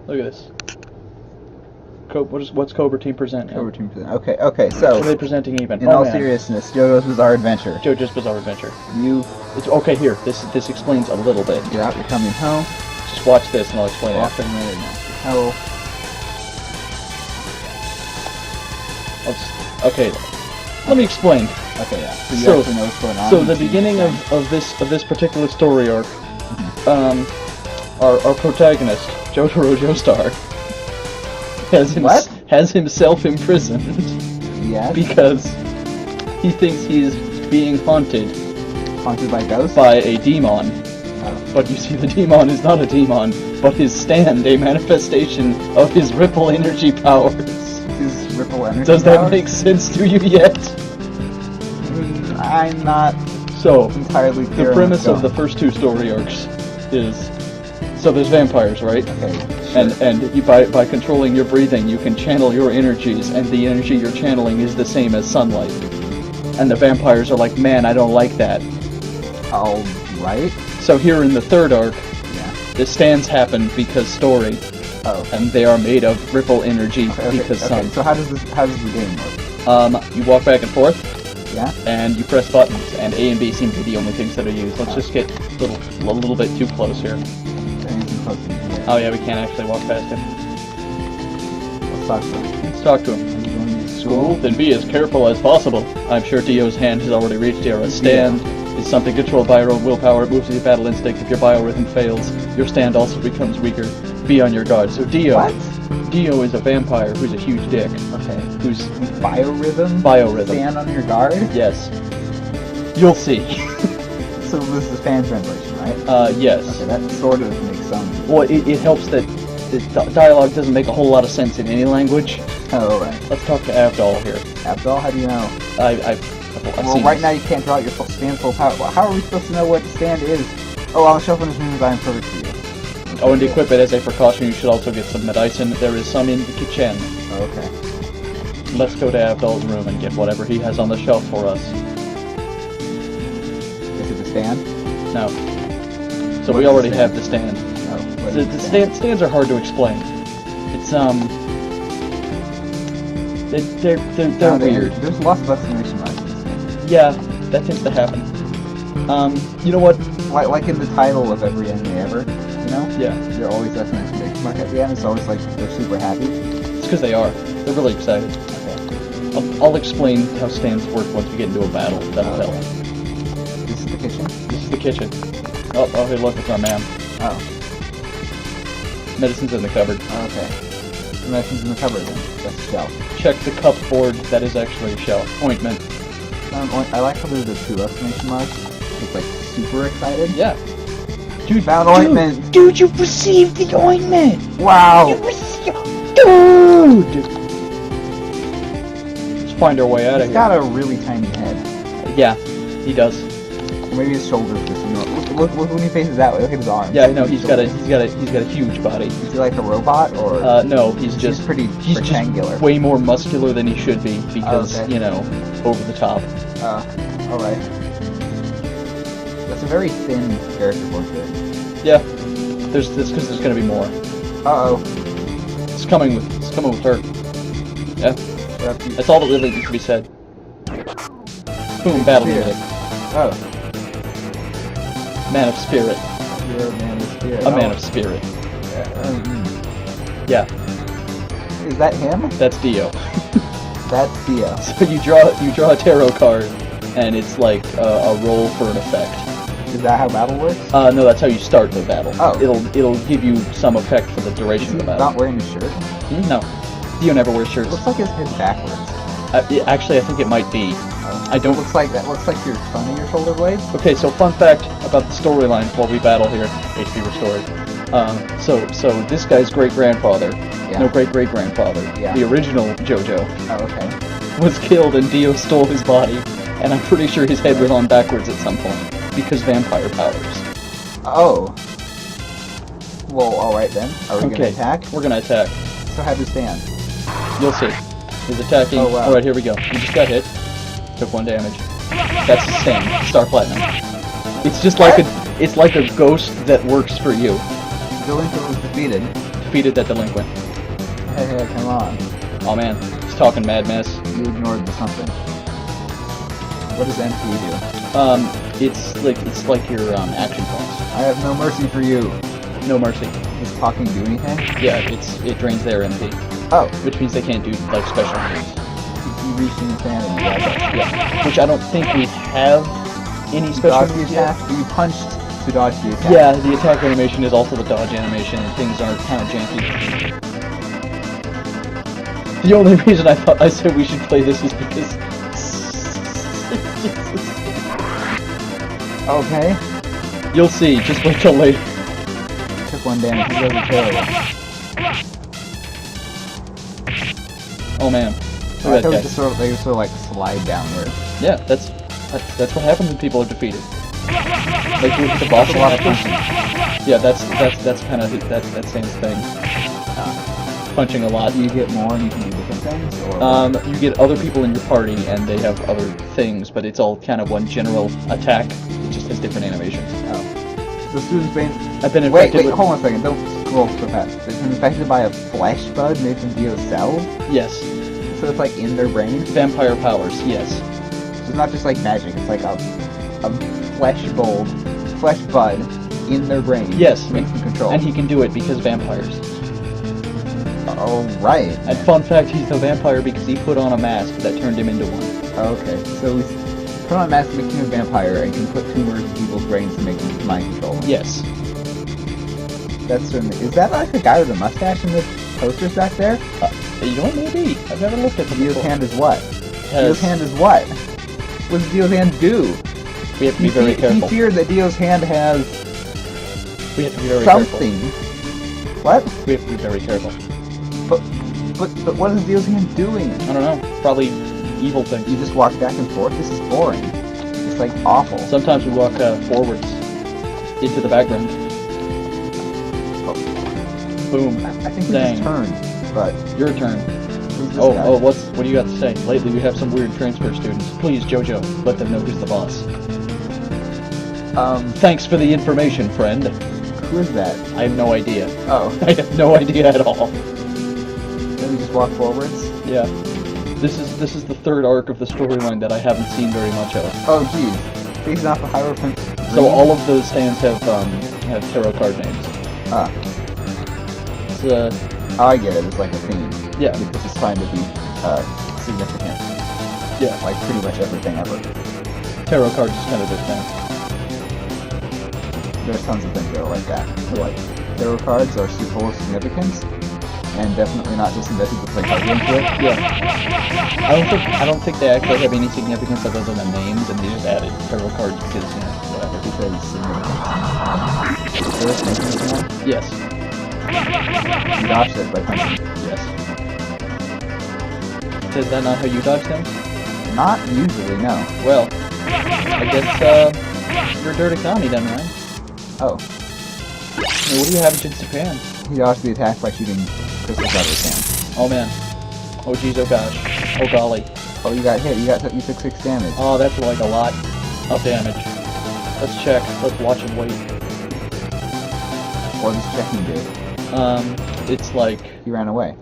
Look at this. What's Cobra Team present? Cobra Team present. Okay, so... What are they presenting even? In all seriousness, JoJo's Bizarre Adventure. JoJo's Bizarre Adventure. It's okay, here. This explains a little bit. You're out, you're coming home. Just watch this and I'll explain it. Hell. Okay, let me explain. Okay, yeah. So you actually know what's going on. So the beginning of this particular story arc, our protagonist, JoJo Star, has himself imprisoned. Yes. Because he thinks he's being haunted. Haunted by ghosts? By a demon. Oh. But you see, the demon is not a demon, but his stand, a manifestation of his ripple energy powers. His ripple energy Does that make sense to you yet? I'm not entirely clear. The premise of the first two story arcs is, so there's vampires, right? Okay. Sure. And you, by controlling your breathing, you can channel your energies, and the energy you're channeling is the same as sunlight. And the vampires are like, man, I don't like that. Alright. So here in the third arc, the stands happen because story. Oh. And they are made of ripple energy because sun. So how does the game work? You walk back and forth. Yeah. And you press buttons, and A and B seem to be the only things that are used. Let's just get a little bit too close here. Oh yeah, we can't actually walk past him. Let's talk to him. Let's talk to him. Are you going to School? Then be as careful as possible. I'm sure Dio's hand has already reached here. A stand is something controlled by your own willpower. It moves with your battle instinct. If your biorhythm fails, your stand also becomes weaker. Be on your guard. So Dio... What? Dio is a vampire who's a huge dick. Okay. Who's... Biorhythm? Biorhythm. Stand on your guard? Yes. You'll see. So this is fan translation, right? Yes. Okay, that sort of makes sense. Well, it helps that the dialogue doesn't make a whole lot of sense in any language. Oh, right. Let's talk to Avdol here. Avdol? How do you know? I've seen right now you can't draw out your stand full power. Well, how are we supposed to know what the stand is? Oh, on the shelf in this room is I am perfect for you. Oh, and equip it as a precaution. You should also get some medicine. There is some in the kitchen. Oh, okay. Let's go to Avdol's room and get whatever he has on the shelf for us. Is it the stand? No. So we already have the stand. Oh, the stands are hard to explain. It's they're weird. There's lots of exclamation marks in this game. Yeah, that tends to happen. You know what? Like in the title of every anime ever, you know? Yeah. They're always exclamation mark at the end. It's always like they're super happy. It's because they are. They're really excited. Okay. I'll explain how stands work once we get into a battle. That'll help. This is the kitchen? This is the kitchen. Oh, hey, look, it's our man. Oh. Medicine's in the cupboard. Okay. The medicine's in the cupboard then. That's the shelf. Check the cupboard. That is actually a shelf. Ointment. I like how there's the two exclamation marks. It's like super excited. Yeah. Dude, found ointment! Dude, you've received the ointment! Wow! Dude! Let's find our way out of here. He's got a really tiny head. Yeah, he does. Or maybe his shoulders just, you know, look when he faces that way, look at his arms. Yeah, no, he's got a huge body. Is he like a robot, or? No, he's just rectangular. Just way more muscular than he should be, because, you know, over the top. Alright. That's a very thin character portrait. Yeah, that's because there's gonna be more. Uh-oh. It's coming with her. Yeah. That's all that really needs to be said. Boom, battle music. Oh. Man of spirit. You're a man of spirit. A man of spirit. Yeah. Is that him? That's Dio. That's Dio. So you draw a tarot card, and it's like a roll for an effect. Is that how battle works? No, that's how you start the battle. Oh. It'll give you some effect for the duration of the battle. Not wearing a shirt? No. Dio never wears shirts. It looks like his head's backwards. Actually, I think it might be. I don't. Looks like your thumb and your shoulder blades. Okay, so fun fact about the storyline while we battle here. HP restored. So this guy's great-grandfather, no great-great-grandfather, the original JoJo, was killed and Dio stole his body, and I'm pretty sure his head was on backwards at some point, because vampire powers. Oh. Well, alright then. Are we gonna attack? We're gonna attack. So how do you stand? You'll see. He's attacking. Oh, wow. Alright, here we go. He just got hit. Took 1 damage. That's the same. Star Platinum. It's just like it's like a ghost that works for you. Delinquent was defeated. defeated that delinquent. Hey, come on. Oh man, he's talking mad mess. You ignored the something. What does MP do? It's like your action points. I have no mercy for you. No mercy. Does talking do anything? Yeah, it drains their MP. Oh. Which means they can't do like special moves. You reached insanity. Yeah. Which I don't think we have any special moves yet. You punched to dodge the attack. Yeah, the attack animation is also the dodge animation, and things are kind of janky. The only reason I said we should play this is because... Okay. You'll see, just wait till later. Took one damage, he's really terrible. Oh man. Oh, I thought they just sort of like slide downward. Yeah, that's what happens when people are defeated. Like look at the boss matches. Yeah, that's kind of that same thing. Punching a lot. Do you get more and you can do different things? Or you get other people in your party and they have other things, but it's all kind of one general attack. It just has different animations. Oh. The student's been... I've been infected wait, hold on a second. Don't scroll so fast. They've been infected by a flesh bud made from Dio's cells? Yes. So it's like in their brain? Vampire powers, yes. So it's not just like magic, it's like a flesh bud in their brain. Yes. Makes them control. And he can do it because vampires. Oh, right. And fun fact, he's a vampire because he put on a mask that turned him into one. Okay, so he's put on a mask to make him a vampire and can put tumors in people's brains to make them mind control. Yes. That's certainly... Is that like the guy with the mustache in the posters back there? You know what, maybe. I've never looked at them Dio's before. hand is what? Dio's hand is what? What does Dio's hand do? We have to be very careful. He feared that Dio's hand has... We have to be very something. Careful. What? We have to be very careful. But what is Dio's hand doing? I don't know. Probably evil things. You just walk back and forth? This is boring. It's like awful. Sometimes we walk forwards into the background. Oh. Boom. I think we just turned, but... Your turn. What do you got to say? Lately we have some weird transfer students. Please, JoJo, let them know who's the boss. Thanks for the information, friend. Who is that? I have no idea. Oh. I have no idea at all. Then we just walk forwards? Yeah. This is the third arc of the storyline that I haven't seen very much of. Oh, geez. Facing off the Hierophant. So all of those stands have tarot card names. Ah. It's oh, I get it. It's like a theme. Yeah. Because it's trying to be significant. Yeah. Like pretty much everything ever. Tarot cards is kind of their thing. There's tons of things that are like that. So, like, tarot cards are full of significance, and definitely not just invented to play card games with. Yeah. I don't think they actually have any significance other than the names, and they just added tarot cards because, you know, whatever. Because significant. Is there a significance one? Yes. You dodged it by punching. Yes. Is that not how you dodge things? Not usually, no. Well, I guess, you're a dirty commie then, right? Oh. Hey, what do you have against Japan? He dodged the attack by shooting crystals out of his hand. Oh man. Oh geez, oh gosh. Oh golly. Oh, you got hit. You took 6 damage. Oh, that's like a lot of damage. Let's check. Let's watch and wait. What does checking do? It's like... He ran away.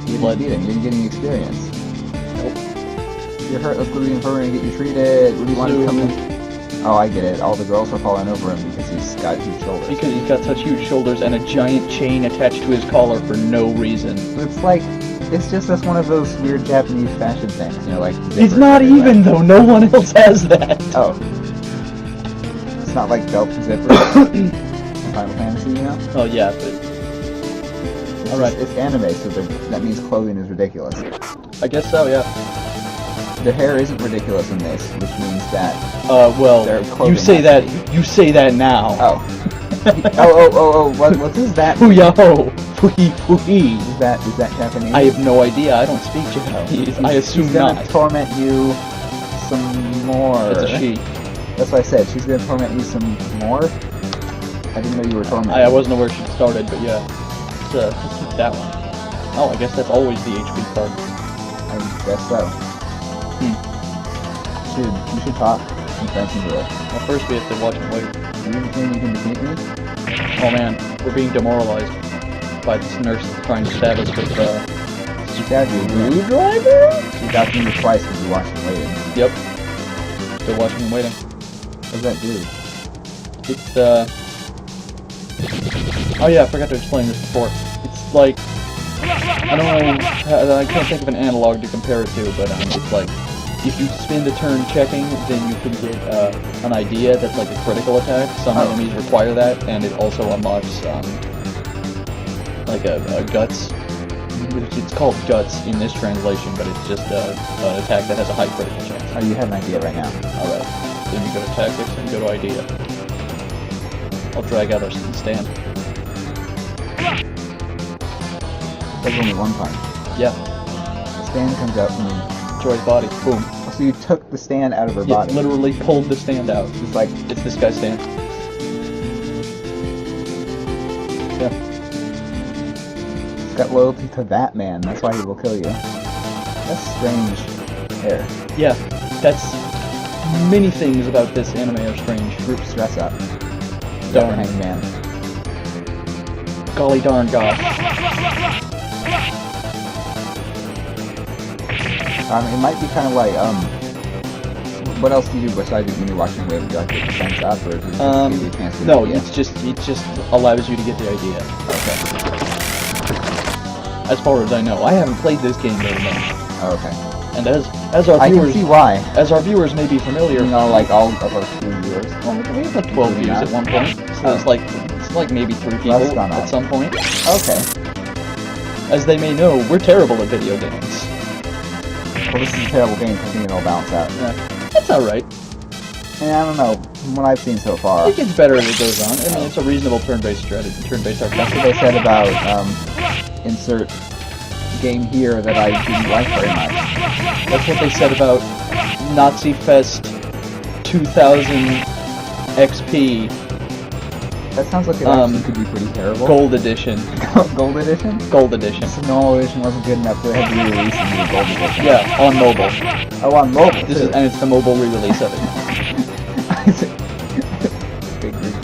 You didn't beat him. You didn't get any experience. Nope. You're hurt. Let's go to the infirmary and get you treated. What do you want to come in? Oh, I get it. All the girls are falling over him because he's got huge shoulders. Because he's got such huge shoulders and a giant chain attached to his collar for no reason. It's like... It's just that's one of those weird Japanese fashion things, you know, like... It's not even, though. No one else has that. Oh. It's not like belt and zipper in Final Fantasy, you know? Oh, yeah, but... Alright. It's anime, so that means clothing is ridiculous. I guess so, yeah. The hair isn't ridiculous in this, which means that... well, you say that now. Oh. What is that? Foo-yo! Foo-hee. Is that Japanese? I have no idea. I don't speak Japanese. I assume she's gonna not. Torment you some more. It's a she. That's what I said. She's gonna torment you some more? I didn't know you were tormenting. I wasn't aware she started, but yeah. Let's keep that one. Oh, I guess that's always the HP card. I guess so. You should talk some sense into it. Well, first we have to watch and wait. Do you think you can defeat me? Oh man, we're being demoralized. by this nurse trying to stab us with She stabbed you. screwdriver? She got you twice because you watched him waiting. Yep. Still watching and waiting. What does that do? It's, oh yeah, I forgot to explain this before. It's like, I don't know, I can't think of an analog to compare it to, but it's like, if you spend a turn checking, then you can get an idea that's like a critical attack. Some enemies require that, and it also unlocks, like a guts. It's called guts in this translation, but it's just an attack that has a high critical chance. Oh, you have an idea right now. Alright, then you go to tactics and go to idea. I'll drag out our stand. There's only one part. Yeah. The stand comes out from Joy's body. Boom. So you took the stand out of her Yeah, body. literally pulled the stand out. It's like, It's this guy's stand. Yeah. he's got loyalty to that man. That's why he will kill you. That's strange hair. Yeah. That's many things about this anime are strange. Group stress up. Darn. Hangman. Golly darn gosh. It might be kind of like, what else do you do besides when you're watching Wave? Do you like get the sense up, or is it just give you a chance to No, get the it just allows you to get the idea. Okay. As far as I know. I haven't played this game very much. Oh, okay. And as our I viewers can see why. as our viewers may be familiar, You know, like all of our few viewers. well, we had like 12 views at one point. So it's like maybe 3 people That's gone at up. some point. Okay. As they may know, we're terrible at video games. Well, this is a terrible game. I think it'll balance out. Yeah. It's alright. And I don't know. From what I've seen so far, It gets better as it goes on. I mean, it's a reasonable turn-based strategy, turn-based that's RPG. what they said about insert game here that I didn't like very much. That's what they said about Nazi Fest 2000 XP That sounds like it actually could be pretty terrible. Gold Edition. Gold edition? Gold Edition. The normal edition wasn't good enough, so they had to re-release the new gold edition. Yeah, on mobile. Oh, on mobile. This is, and it's the mobile re-release of it. Big Rig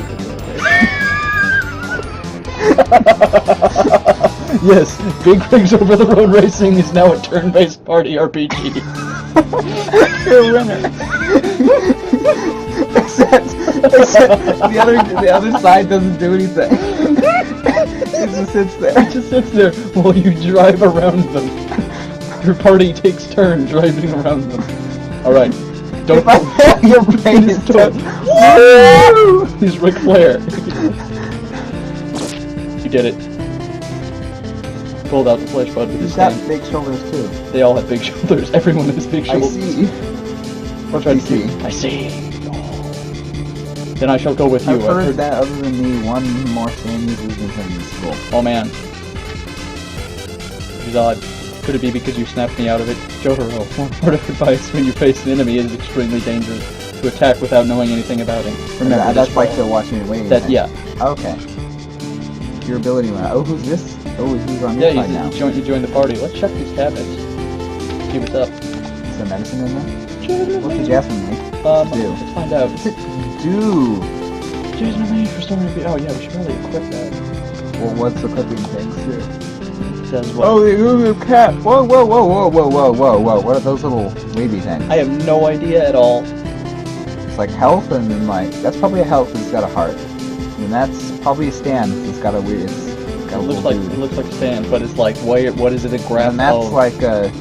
Yes, Big Rigs Over the Road Racing is now a turn-based party RPG. You're a winner. except the other side doesn't do anything. It just sits there. It just sits there while you drive around them. Your party takes turns driving around them. Alright. Don't Your brain is don't. Woo! He's Ric Flair. You did it. Pulled out the flesh bud with his He's got stand. big shoulders too. They all have big shoulders. Everyone has big I shoulders. see. I'll try to see? I see. Then I shall go with you. I've heard that other than me, one more stand uses than him in school. Oh man. Which is odd. Could it be because you snapped me out of it? JoJo, one word of advice when you face an enemy is extremely dangerous. To attack without knowing anything about him. Remember that's this why rule. still watching it waiting. That, yeah. Okay. Your ability went. Oh, who's this? Oh, he's on Yeah, your side now. you joined the party. Let's check these cabinets. See what's up. Is there medicine in there? What's the Jasmine make? Let's do? let's find out. What's it do? Jasmine made for storing. Oh yeah, we should probably equip that. Well, what's the cooking things do? It says what? Oh, the cat! Whoa, whoa, whoa, whoa, whoa, whoa, whoa, whoa! What are those little wavy things? I have no idea at all. It's like health, and then like that's probably a health. It's got a heart, and that's probably a stand. It's got a weird. It's got a It looks little like dude. it looks like a stand, but it's like what is it a graph? And that's of? like a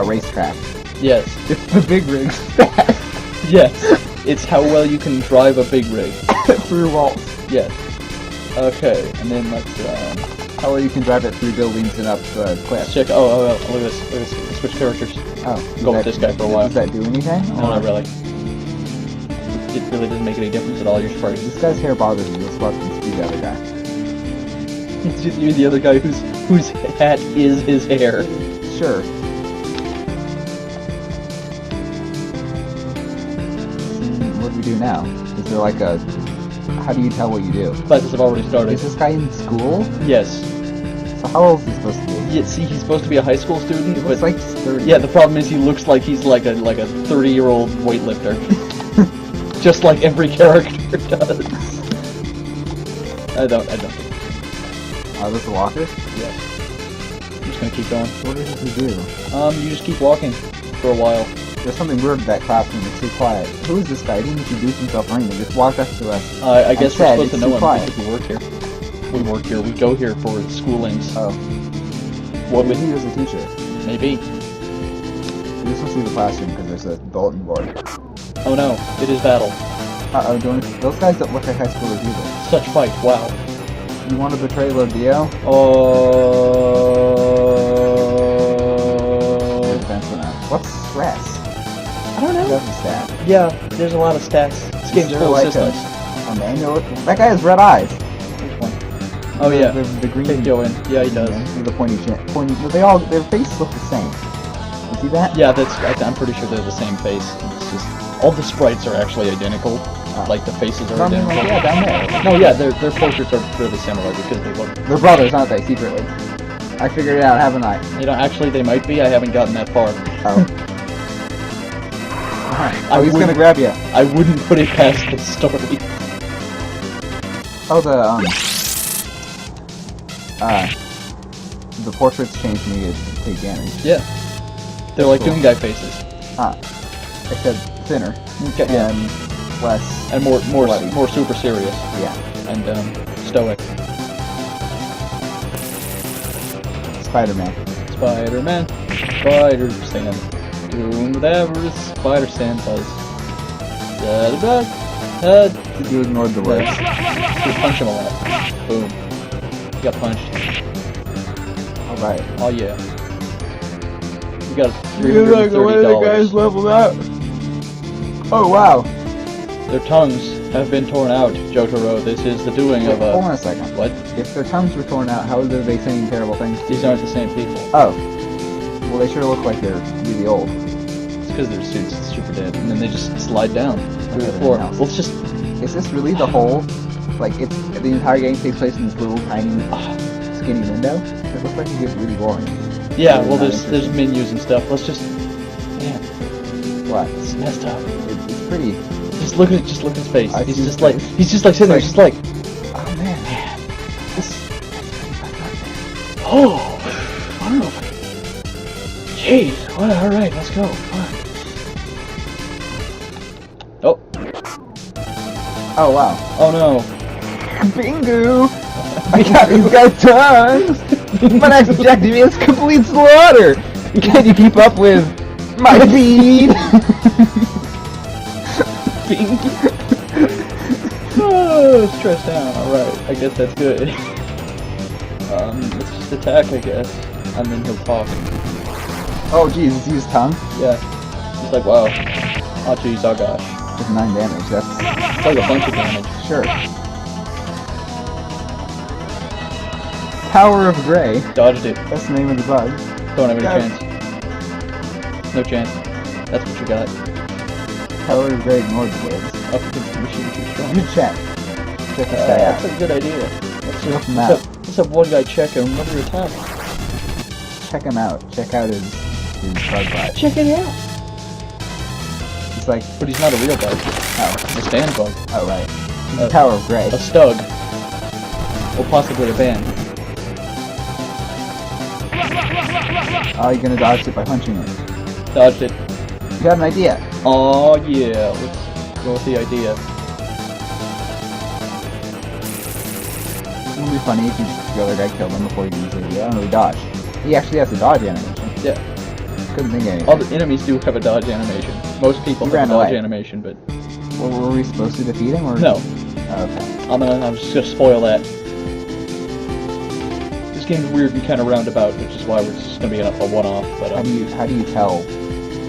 racetrack. Yes, It's the big rigs yes. It's how well you can drive a big rig. through walls. Yes. Okay, and then let's How well you can drive it through buildings and up cliffs. check. Oh, look at this. Look at this. Let's switch characters. Oh, Go with this guy for a while. Does that do anything? No, not really. It really doesn't make any difference at all. You're sprite. This guy's hair bothers me. Let's watch him see the other guy. It's just you, the other guy whose hat is his hair. Sure. What do we do now? Is there like a... How do you tell what you do? Classes have already started. Is this guy in school? Yes. So how old is he supposed to be? Yeah. See, he's supposed to be a high school student, He but looks like he's 30. yeah, the problem is he looks like he's like a 30-year-old weightlifter. Just like every character does. I don't think. Oh, this is a walker? Yes. I'm just gonna keep going. What does this do? You just keep walking for a while. There's something weird with that classroom. It's too quiet. Who is this guy? He didn't introduce himself or anything. Just walked up to us. I guess we're supposed to know him quiet. because we work here. We work here. We go here for schoolings. Oh. What Maybe he was a teacher. Maybe. We just want to see the classroom because there's a bulletin board. Oh no, it is battle. Uh-oh, those guys don't look like high schoolers either. Such fight, wow. You want to betray Lodeo? What's stress? I don't know. That's a stat. Yeah, there's a lot of stats. This game's full of systems. A manual? That guy has red eyes. Which one? Oh yeah. The green. Take Joe in. Yeah, he does. With the pointy chin. Their faces look the same. You see that? Yeah, I'm pretty sure they're the same face. It's just all the sprites are actually identical. Like the faces are identical. Yeah, down there. No, yeah, their portraits are really similar because they look. They're brothers, aren't they? Secretly. I figured it out, haven't I? You know, actually they might be. I haven't gotten that far. Oh. Oh, he's gonna grab you. I wouldn't put it past the story. Oh, the portraits changed me to take damage. Yeah. They're like Doom Guy faces. Except thinner. Okay, yeah. And less. And more super serious. Yeah. And stoic. Spider-Man. Spider-Man. Spider-Stan. Doing whatever Spider-Stan does. You ignored the words. You punch him a lot. Boom. You got punched. Alright. Oh yeah. You got $330. leveled up? Oh wow. Their tongues have been torn out, Jotaro. This is the doing of a... Hold on a second. What? If their tongues were torn out, how are they saying terrible things? These aren't the same people. Oh. Well, they sure look like they're really old. It's because their suits are super dead, and then they just slide down through the floor. Well, it's just... Is this really the whole... Like, it's the entire game takes place in this little, tiny, skinny window? It looks like it gets really boring. Yeah, well, there's menus and stuff. Let's just... Man. What? It's messed up. It's pretty... Just look at his face. He's just like sitting there, just like... Oh, man. This... Oh! I don't know if I... Jeez, alright, let's go. Fine. Oh. Oh, wow. Oh, no. Bingo! I got these guys tongues! My next objective is complete slaughter! Can you keep up with my speed? Bingo! Oh, stressed out. Alright, I guess that's good. Let's just attack, I guess. And then he'll talk. Oh, jeez, is he his tongue? Yeah. He's like, wow. Oh, jeez, oh gosh. Just 9 damage, that's... It's like a bunch of damage. Sure. Tower of Grey. Dodged it. That's the name of the bug. Don't have any chance. No chance. That's what you got. Tower of Grey ignored the words. Up against the machine too strong. Good check. Check this guy out. That's a good idea. Let's have one guy check and another attack. Check him out. Check out his bug bite. Check it out. It's like... But he's not a real bug. Oh. A stand bug. Oh, right. He's Tower of Grey. A stug. Or possibly a band. Oh, you're gonna dodge it by punching it. Dodged it. You got an idea. Oh yeah, let's go with the idea. It would be funny if the other guy killed him before you can use it. Yeah, he dodged. He actually has a dodge animation. Yeah. Couldn't think of anything. All the enemies do have a dodge animation. Most people have a dodge animation, but... Were we supposed to defeat him, or...? No. Oh, okay. I'm just gonna spoil that. This game's weird and kind of roundabout, which is why we're just gonna be a one-off, but... How do you tell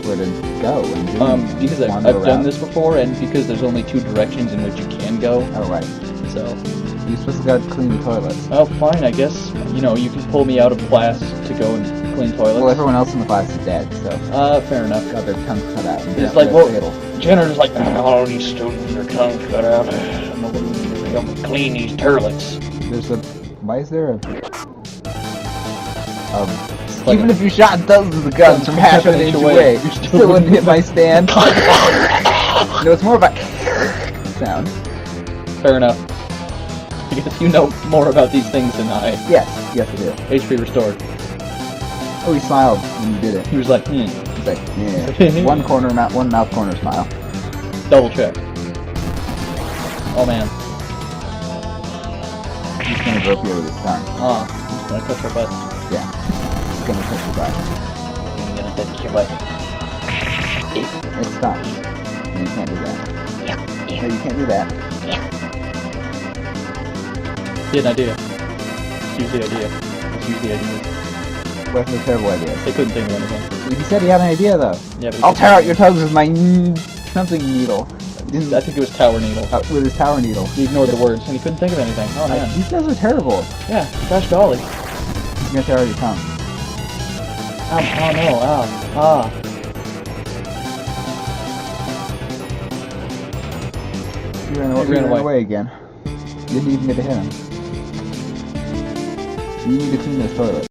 where to go and do because I've done this before, and because there's only 2 directions in which you can go. Oh, right. So... You're supposed to go clean the toilets. Oh, fine, I guess. You know, you can pull me out of class to go and clean toilets. Well, everyone else in the class is dead, so... fair enough. Got their tongue cut out. It's like, well, janitor's like, all these students, their tongues cut out. Nobody help me clean these toilets. There's a... Why is there a... even if you shot dozens of guns from half an inch away, you still wouldn't hit my stand. No, it's more of a sound. Fair enough. Because you know more about these things than I. Yes, yes I do. HP restored. Oh, he smiled when you did it. He was like, He's like, yeah. one mouth corner smile. Double check. Oh man. He's gonna rope you with his tongue. Oh, he's gonna touch your butt. Yeah. He's gonna touch your butt. He's gonna touch your butt. It stops. No, you can't do that. No, you can't do that. He had an idea. Let's use the idea. Let's use the idea. What's the terrible idea? They couldn't think of anything. He said he had an idea though. Yeah, but I'll tear out your toes with my something needle. I think it was Tower Needle. With his tower needle. He ignored the words, and he couldn't think of anything. Oh man. These guys are terrible. Yeah, gosh golly. He's gonna tear out your tongue. Oh no, ah. He ran away again. You didn't even get to hit him. You need to clean this toilet.